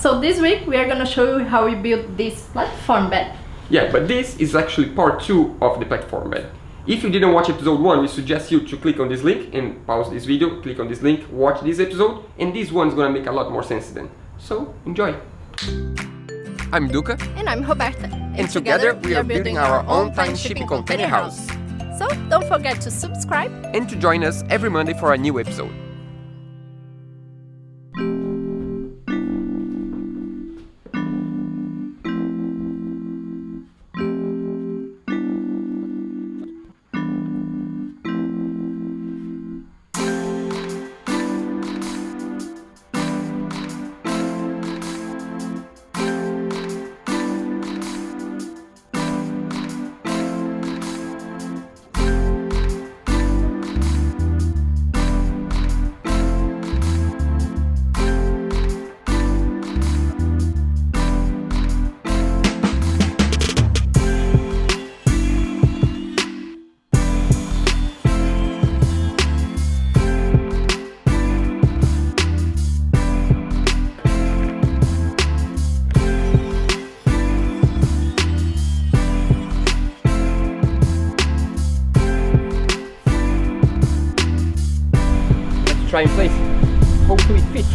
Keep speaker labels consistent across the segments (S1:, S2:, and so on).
S1: So this week we are gonna show you how we built this platform bed.
S2: Yeah, but this is actually part 2 of the platform bed. If you didn't watch episode 1, we suggest you to click on this link and pause this video, click on this link, watch this episode, and this one's gonna make a lot more sense then. So, enjoy! I'm Duca.
S1: And I'm Roberta.
S2: And together we are building our own time shipping container house.
S1: So don't forget to subscribe
S2: And to join us every Monday for a new episode. Try and place. Hopefully it fits.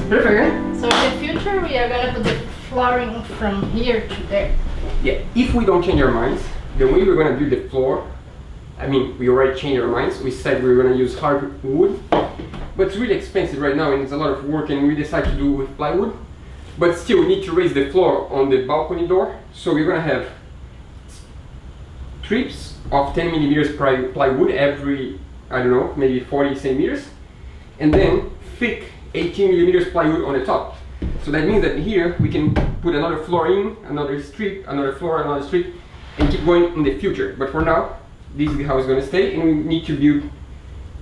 S2: Perfect.
S1: So in the future we are gonna put the flooring from here to there.
S2: Yeah, if we don't change our minds, the way we're gonna do the floor, I mean, we already changed our minds. We said we were going to use hardwood, but it's really expensive right now and it's a lot of work, and we decided to do with plywood. But still, we need to raise the floor on the balcony door, so we're going to have strips of 10 millimeters plywood every, I don't know, maybe 40 centimeters, and then thick 18 millimeters plywood on the top. So that means that here we can put another floor in, another strip, another floor, another strip, and keep going in the future. But for now, this is how it's going to stay, and we need to build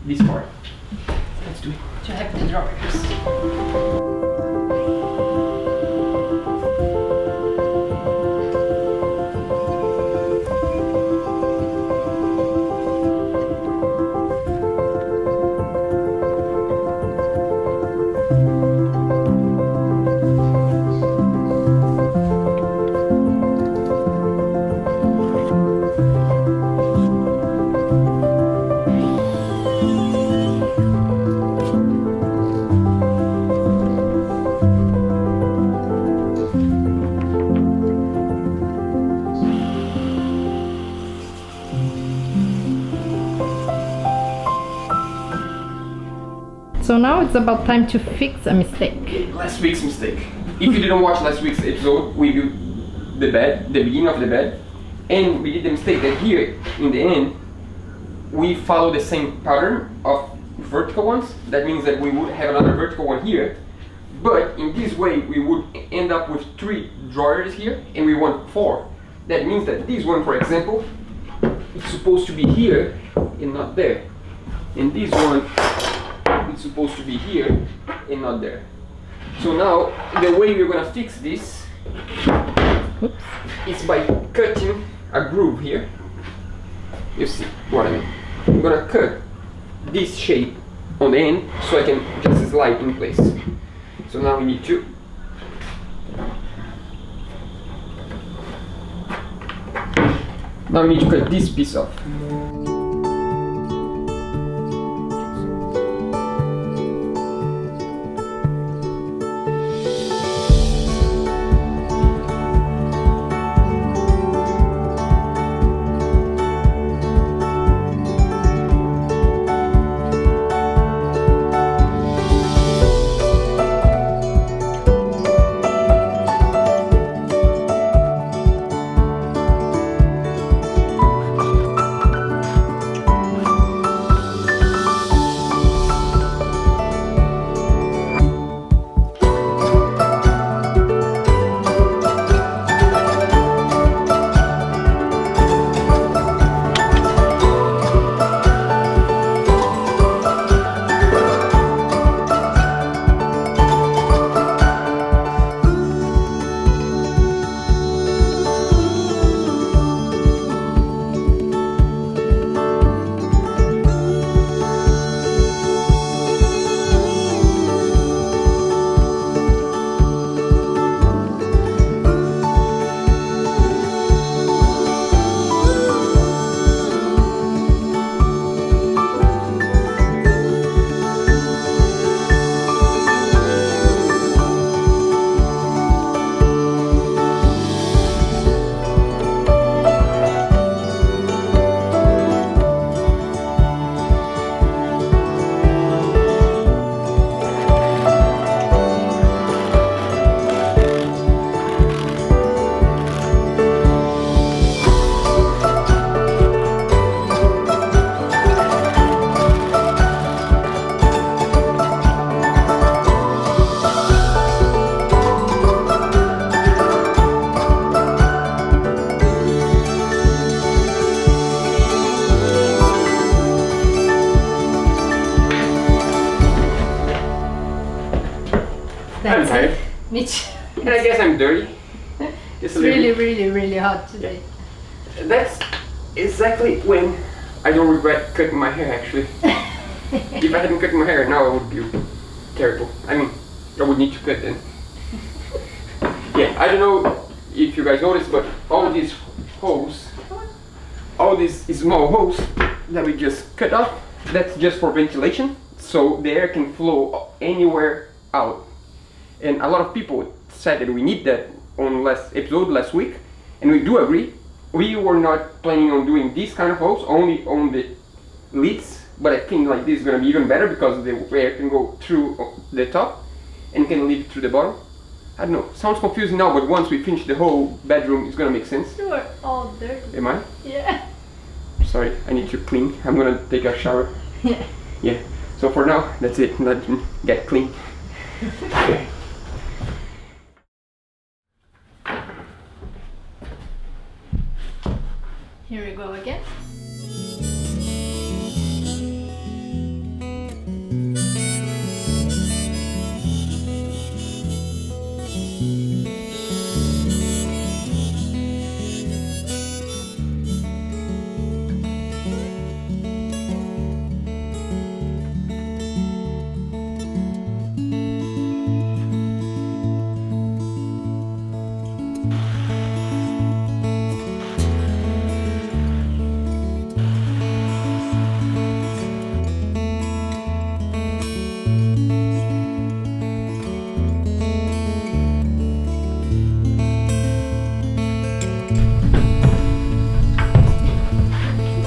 S2: this part. Let's do it.
S1: To have the drawers. So now it's about time to fix a mistake.
S2: Last week's mistake. If you didn't watch last week's episode, we built the bed, the beginning of the bed, and we did the mistake that here, in the end, we follow the same pattern of vertical ones. That means that we would have another vertical one here, but in this way we would end up with 3 drawers here, and we want 4. That means that this one, for example, it's supposed to be here and not there, and this one it's supposed to be here and not there. So now the way we're gonna fix this is by cutting a groove here. You see what I mean? I'm gonna cut this shape on the end so I can just slide in place. So now we need to cut this piece off.
S1: That's
S2: tired.
S1: it. Which
S2: And I guess I'm dirty.
S1: it's really, really, really hot today.
S2: That's exactly when I don't regret cutting my hair actually. If I hadn't cut my hair now, it would be terrible. I mean, I would need to cut then. Yeah, I don't know if you guys noticed, but all these holes, all these small holes that we just cut off, that's just for ventilation, so the air can flow anywhere out. And a lot of people said that we need that on last episode last week, and we do agree. We were not planning on doing these kind of holes, only on the lids, but I think like this is gonna be even better because the air can go through the top and can leak through the bottom. I don't know, sounds confusing now, but once we finish the whole bedroom, it's gonna make sense.
S1: You are all dirty.
S2: Am I?
S1: Yeah.
S2: Sorry, I need to clean. I'm gonna take a shower.
S1: Yeah.
S2: Yeah, so for now, that's it. Let me get clean.
S1: Here we go again.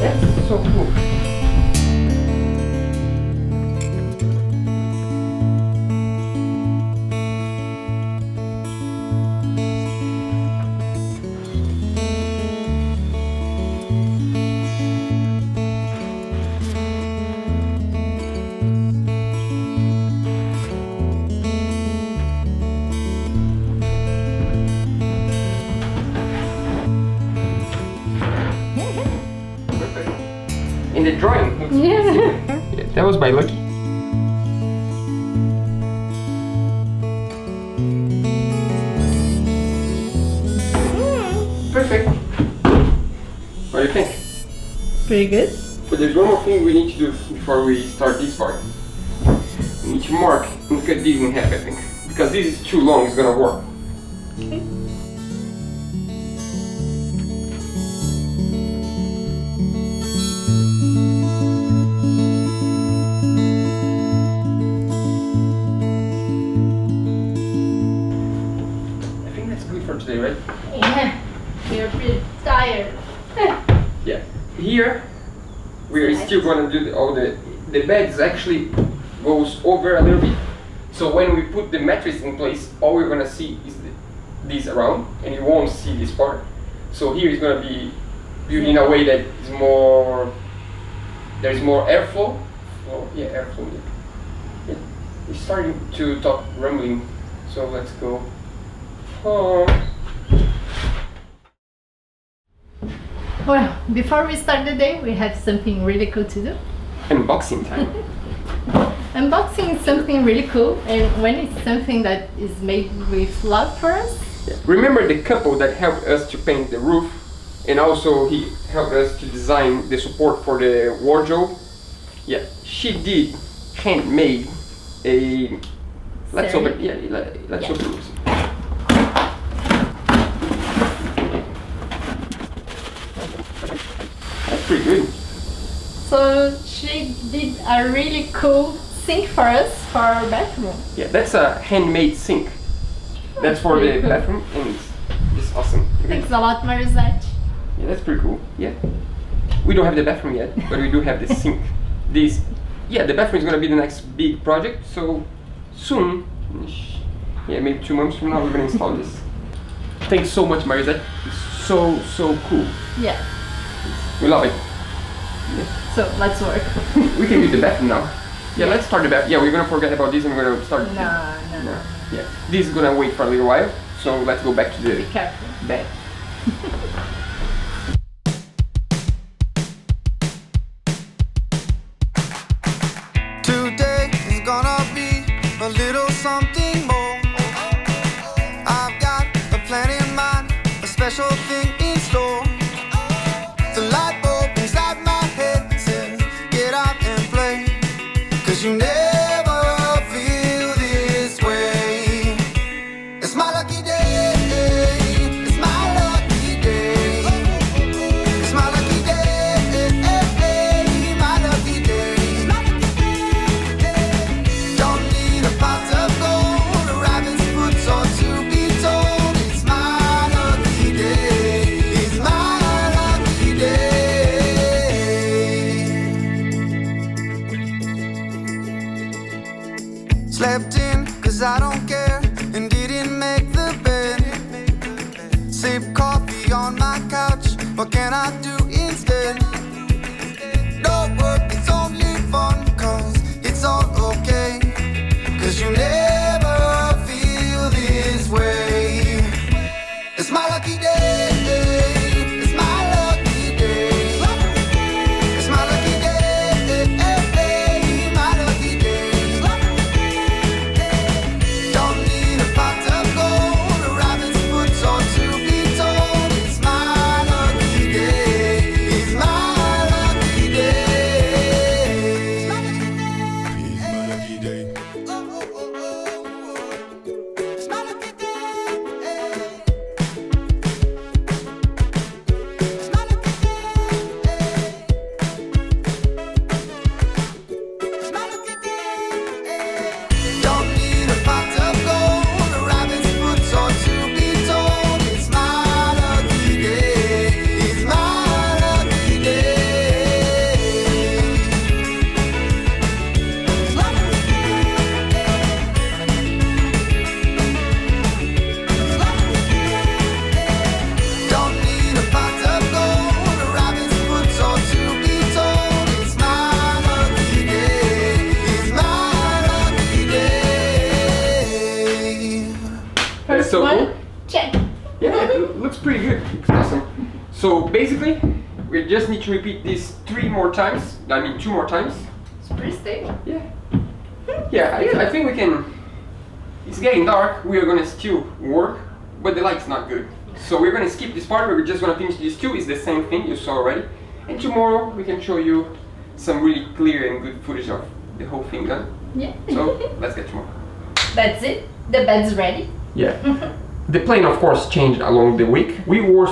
S2: That's so cool. In the drawing.
S1: Yeah.
S2: Yeah, that was by lucky. Perfect. What do you think?
S1: Pretty good.
S2: But there's one more thing we need to do before we start this part. We need to mark and cut these in half, I think. Because this is too long, it's gonna work.
S1: Okay.
S2: I think that's good for today, right?
S1: Yeah. You're pretty tired.
S2: Yeah. Here, we're still gonna do all the beds actually goes over a little bit. So when we put the mattress in place, all we're gonna see is this around, and you won't see this part. So here is gonna be built in a way that is more, there's more airflow. Oh, yeah, airflow. Yeah. It's starting to talk rumbling, so let's go. Oh.
S1: Well, before we start the day, we have something really cool to do.
S2: Unboxing time.
S1: Unboxing is something really cool, and when it's something that is made with love for us.
S2: Yeah. Remember the couple that helped us to paint the roof, and also he helped us to design the support for the wardrobe. Yeah, she did handmade a. Let's
S1: Ceramic.
S2: open. Yeah, let's
S1: Yeah.
S2: open this. That's pretty good.
S1: So she did a really cool sink for us for our bathroom.
S2: Yeah, that's a handmade sink. That's for
S1: pretty
S2: the
S1: cool.
S2: bathroom, and it's awesome.
S1: Thanks a lot, Marisette.
S2: Yeah, that's pretty cool. Yeah. We don't have the bathroom yet, but we do have the sink. This, yeah, the bathroom is gonna be the next big project. So soon, yeah, maybe 2 months from now, we're gonna install this. Thanks so much, Marisette. It's so cool.
S1: Yeah.
S2: We love it.
S1: So let's work.
S2: We can do the bathroom now. Yeah, let's start the bathroom. Yeah, we're gonna forget about this and we're gonna start.
S1: No.
S2: Yeah, this is gonna wait for a little while. So let's go back to the
S1: Be careful.
S2: bed.
S3: Today is gonna be a little something more. 'cause you never feel this way. It's my lucky day. It's my lucky day. It's my lucky day. My lucky day. Don't need a pot of gold, a rabbit's foot or to be told. It's my lucky day. It's my lucky day. Slept in 'cause I don't care and didn't make the bed. Sip coffee on my couch, what can I do instead? No work, it's only fun 'cause it's all okay. 'Cause you never feel this way. It's my lucky day. It's my lucky day. It's my lucky day. My lucky day. Don't need a pot of gold, a rabbit's foot or to be told. It's my lucky day. It's my lucky day. It's my lucky day. Oh, oh, oh, oh. It's my lucky day. It's my lucky day. It's my lucky day. Don't need a pot of gold, a rabbit's foot or to be told. It's my lucky day. It's my lucky day. It's my lucky day. It's my lucky day. Don't need a pot of gold, a rabbit's foot or to be told. It's my lucky day. It's my lucky day.
S1: First
S2: so
S1: one,
S2: cool.
S1: check.
S2: Yeah, it looks pretty good. It's awesome. So basically, we just need to repeat this 3 more times. I mean 2 more times.
S1: It's pretty stable.
S2: Yeah. Yeah, I think we can. It's getting dark. We are gonna still work, but the light's not good. So we're gonna skip this part. We're just gonna finish these 2. It's the same thing you saw already. And tomorrow we can show you some really clear and good footage of the whole thing done.
S1: Yeah.
S2: So let's get tomorrow.
S1: That's it. The bed's ready.
S2: Yeah. The plan, of course, changed along the week. We were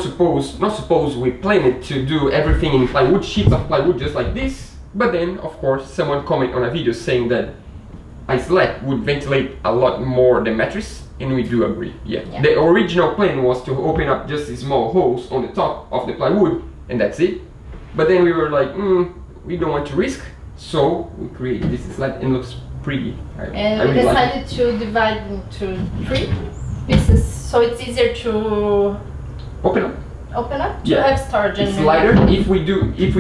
S2: we planned to do everything in plywood, sheets of plywood just like this. But then, of course, someone commented on a video saying that isolate would ventilate a lot more the mattress, and we do agree. Yeah.
S1: Yeah.
S2: The original plan was to open up just a small holes on the top of the plywood, and that's it. But then we were like, we don't want to risk, so we created this slat and looks pretty.
S1: And
S2: I
S1: we
S2: really like it.
S1: decided to divide into 3 pieces so it's easier to
S2: Open up.
S1: open up to
S2: Yeah.
S1: have storage.
S2: It's
S1: and
S2: lighter. If we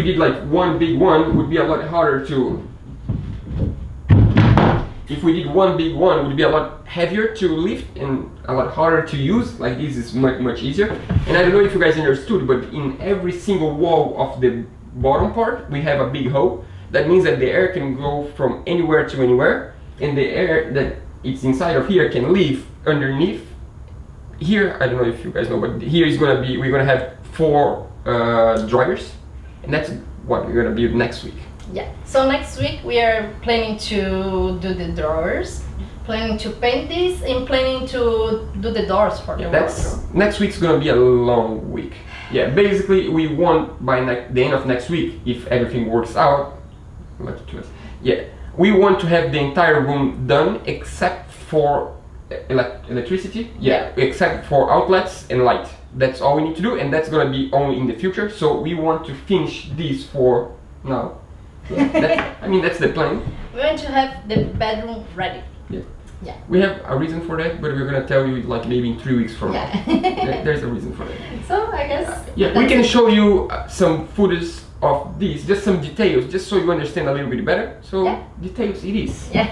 S2: did like one big one, would be a lot harder to. If we did one big one, would be a lot heavier to lift and a lot harder to use. Like this is much easier. And I don't know if you guys understood, but in every single wall of the bottom part, we have a big hole. That means that the air can go from anywhere to anywhere, and the air that it's inside of here can live underneath. Here, I don't know if you guys know, but here is we're gonna have 4 dryers, and that's what we're gonna build next week.
S1: Yeah. So next week we are planning to do the drawers, planning to paint this, and planning to do the doors for the wardrobe.
S2: Next week's gonna be a long week. Yeah, basically we want by the end of next week, if everything works out, yeah, we want to have the entire room done except for electricity. Yeah, except for outlets and light. That's all we need to do, and that's gonna be only in the future. So we want to finish this for now. Yeah, that's the plan.
S1: We want to have the bedroom ready.
S2: Yeah.
S1: Yeah.
S2: We have a reason for that, but we're gonna tell you like maybe in 3 weeks from now. There's a reason for that.
S1: So I guess.
S2: Yeah, we can show you some footage of these, just some details, just so you understand a little bit better. So
S1: Yeah.
S2: details it is.
S1: Yeah.